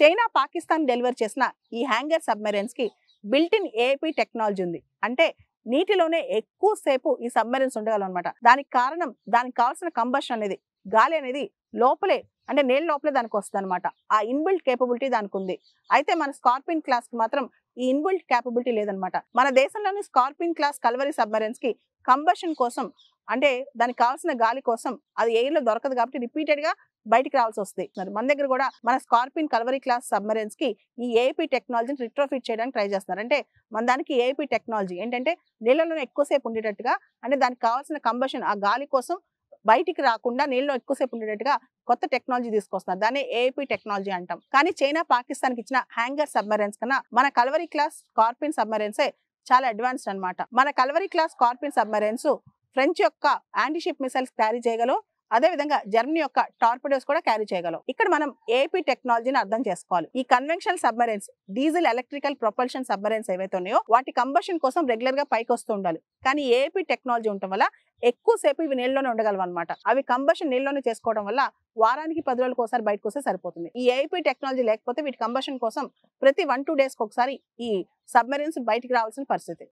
China Pakistan deliver చేసిన ఈ hanger submarines కి బిల్ట్ ఇన్ ఏఐపి టెక్నాలజీ ఉంది. అంటే నీటిలోనే ఎక్కువ సేపు ఈ సబ్మెరైన్స్ ఉండగలవు అనమాట. దానికి కారణం దానికి కావాల్సిన కంబషన్ అనేది, గాలి అనేది లోపలే అంటే నీళ్ళ లోపలే దానికి వస్తుంది అనమాట. ఆ ఇన్బిల్ట్ కేపబిలిటీ దానికి ఉంది. అయితే మన స్కార్పిన్ క్లాస్ కి మాత్రం ఈ ఇన్బిల్ట్ కేపబిలిటీ లేదనమాట. మన దేశంలోని స్కార్పిన్ క్లాస్ కల్వరీ సబ్మెరైన్స్ కి కంబషన్ కోసం అంటే దానికి కావాల్సిన గాలి కోసం అది ఎయిర్ లో దొరకదు కాబట్టి రిపీటెడ్ గా బయటికి రావాల్సి వస్తుంది. మన దగ్గర కూడా మన స్కార్పిన్ కల్వరీ క్లాస్ సబ్మెరైన్స్ కి ఈ ఏఐపి టెక్నాలజీని రిట్రోఫిట్ చేయడానికి ట్రై చేస్తున్నారు. అంటే మన దానికి ఏఐపి టెక్నాలజీ ఏంటంటే నీళ్ళలోనే ఎక్కువసేపు ఉండేటట్టుగా, అంటే దానికి కావాల్సిన కంబషన్ ఆ గాలి కోసం బయటికి రాకుండా నీళ్ళలో ఎక్కువసేపు ఉండేటట్టుగా కొత్త టెక్నాలజీ తీసుకొస్తున్నారు. దాన్ని ఏఐపి టెక్నాలజీ అంటాం. కానీ చైనా పాకిస్తాన్ కి ఇచ్చిన హ్యాంగర్ సబ్మెరైన్స్ కన్నా మన కల్వరీ క్లాస్ స్కార్పిన్ సబ్మెరైన్సే చాలా అడ్వాన్స్డ్ అన్నమాట. మన Calvary class Scorpene submarines French యొక్క యాంటీ షిప్ మిసైల్స్ క్యారీ చేయగలవు. అదే విధంగా జర్మనీ యొక్క టార్పిడోస్ కూడా క్యారీ చేయగలవు. ఇక్కడ మనం ఏఐపి టెక్నాలజీని అర్థం చేసుకోవాలి. ఈ conventional submarines, diesel electrical propulsion submarines ఏవైతే ఉన్నాయో వాటి కంబషన్ కోసం రెగ్యులర్ గా పైకి వస్తూ ఉండాలి. కానీ ఏఐపి టెక్నాలజీ ఉండటం వల్ల ఎక్కువసేపు ఇవి నీళ్ళలోనే ఉండగలవు అనమాట. అవి కంబషన్ నీళ్ళలోనే చేసుకోవడం వల్ల వారానికి 10 రోజులకు ఒకసారి బయటకు వస్తే సరిపోతుంది. ఈ ఏఐపి టెక్నాలజీ లేకపోతే వీటి కంబషన్ కోసం ప్రతి 1-2 డేస్ ఒకసారి ఈ సబ్మెరైన్స్ బయటికి రావాల్సిన పరిస్థితి.